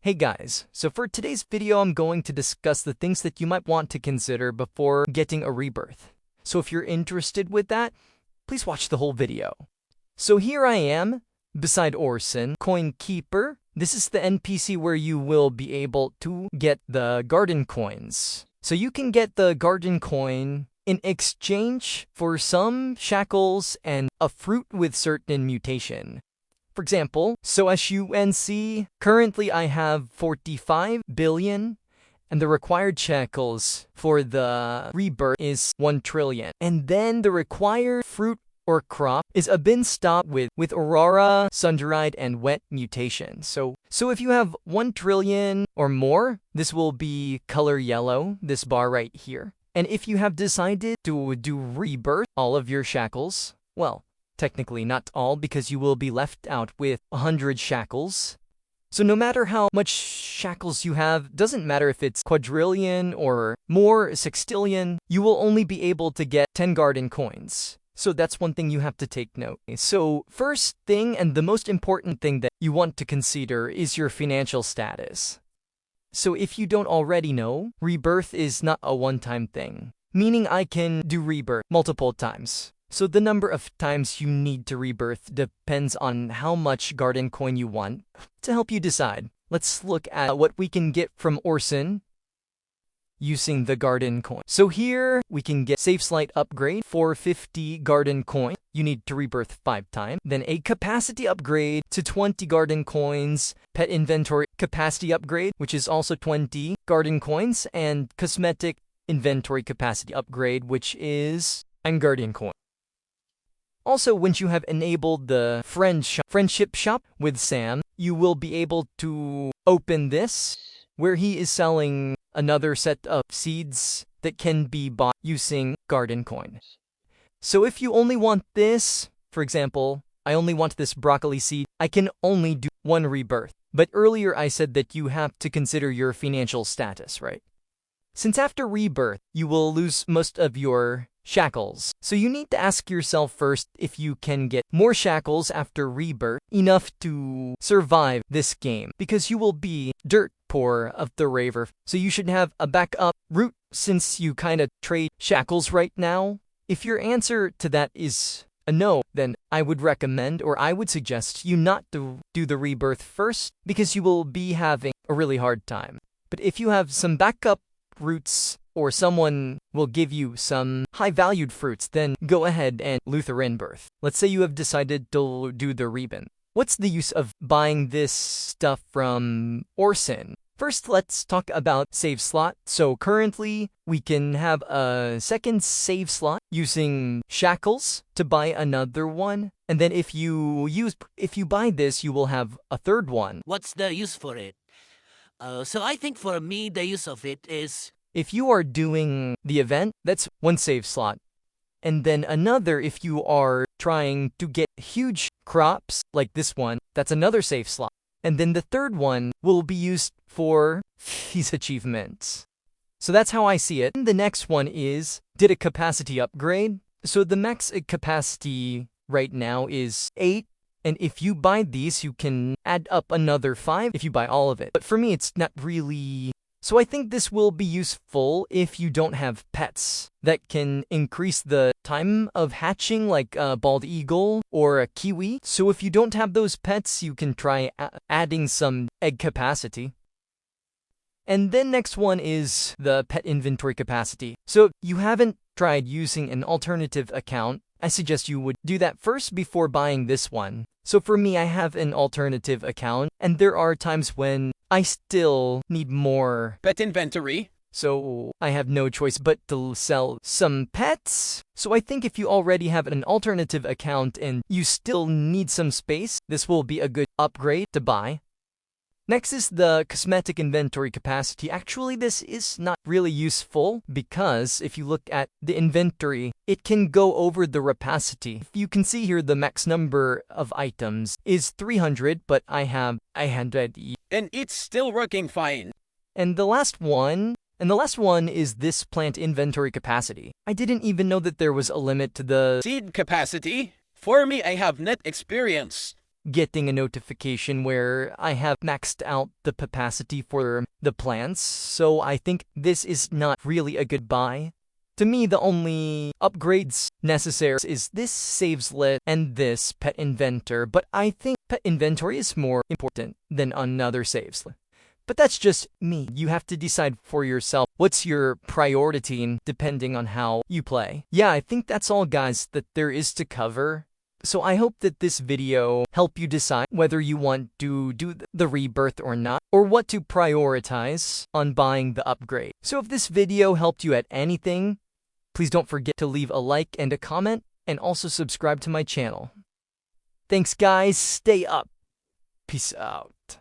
Hey guys, so for today's video I'm going to discuss the things that you might want to consider before getting a rebirth. So if you're interested with that, please watch the whole video. So here I am, beside Orson, Coin Keeper. This is the NPC where you will be able to get the garden coins. So you can get the garden coin in exchange for some shackles and a fruit with certain mutation. For example, so as you can see, currently I have 45 billion, and the required shackles for the rebirth is 1 trillion. And then the required fruit or crop is a bin stop with aurora, sun-dried, and wet mutation. So if you have 1 trillion or more, this will be color yellow, this bar right here. And if you have decided to do rebirth all of your shackles, well, technically not all, because you will be left out with 100 shackles. So no matter how much shackles you have, doesn't matter if it's quadrillion or more, sextillion, you will only be able to get 10 garden coins. So that's one thing you have to take note. So first thing, and the most important thing that you want to consider, is your financial status. So if you don't already know, rebirth is not a one-time thing, meaning I can do rebirth multiple times. So the number of times you need to rebirth depends on how much garden coin you want. To help you decide, let's look at what we can get from Orson using the garden coin. So here we can get Save Slide upgrade for 50 garden coin. You need to rebirth 5 times. Then a capacity upgrade to 20 garden coins, pet inventory capacity upgrade, which is also 20 garden coins, and cosmetic inventory capacity upgrade, which is a garden coin. Also, once you have enabled the friendship shop with Sam, you will be able to open this, where he is selling another set of seeds that can be bought using garden coin. So if you only want this, for example, I only want this broccoli seed, I can only do 1 rebirth. But earlier I said that you have to consider your financial status, right? Since after rebirth, you will lose most of your shackles. So you need to ask yourself first if you can get more shackles after rebirth, enough to survive this game, because you will be dirt poor of the raver. So you should have a backup route since you kind of trade shackles right now. If your answer to that is a no, then I would recommend, or I would suggest you not to do the rebirth first, because you will be having a really hard time. But if you have some backup routes, or someone will give you some high-valued fruits, then go ahead and Lutheran birth. Let's say you have decided to do the rebirth. What's the use of buying this stuff from Orson? First, let's talk about save slot. So currently, we can have a second save slot using shackles to buy another one. And then if you buy this, you will have a third one. What's the use for it? So I think for me, the use of it is, if you are doing the event, that's 1 save slot. And then another, if you are trying to get huge crops, like this one, that's another save slot. And then the third one will be used for these achievements. So that's how I see it. And the next one is, did a capacity upgrade. So the max capacity right now is 8. And if you buy these, you can add up another 5 if you buy all of it. But for me, it's not really. So I think this will be useful if you don't have pets that can increase the time of hatching, like a bald eagle or a kiwi. So if you don't have those pets, you can try adding some egg capacity. And then next one is the pet inventory capacity. So if you haven't tried using an alternative account, I suggest you would do that first before buying this one. So for me, I have an alternative account, and there are times when I still need more pet inventory. So I have no choice but to sell some pets. So I think if you already have an alternative account and you still need some space, this will be a good upgrade to buy. Next is the cosmetic inventory capacity. Actually, this is not really useful because if you look at the inventory, it can go over the rapacity. You can see here the max number of items is 300, but I have 100. And it's still working fine. And the last one is this plant inventory capacity. I didn't even know that there was a limit to the seed capacity. For me, I have net experience. getting a notification where I have maxed out the capacity for the plants, so I think this is not really a good buy. To me, the only upgrades necessary is this saves lit and this pet inventor, but I think pet inventory is more important than another saves lit. But that's just me. You have to decide for yourself what's your priority depending on how you play. Yeah, I think that's all, guys, that there is to cover. So I hope that this video helped you decide whether you want to do the rebirth or not, or what to prioritize on buying the upgrade. So if this video helped you at anything, please don't forget to leave a like and a comment, and also subscribe to my channel. Thanks, guys. Stay up. Peace out.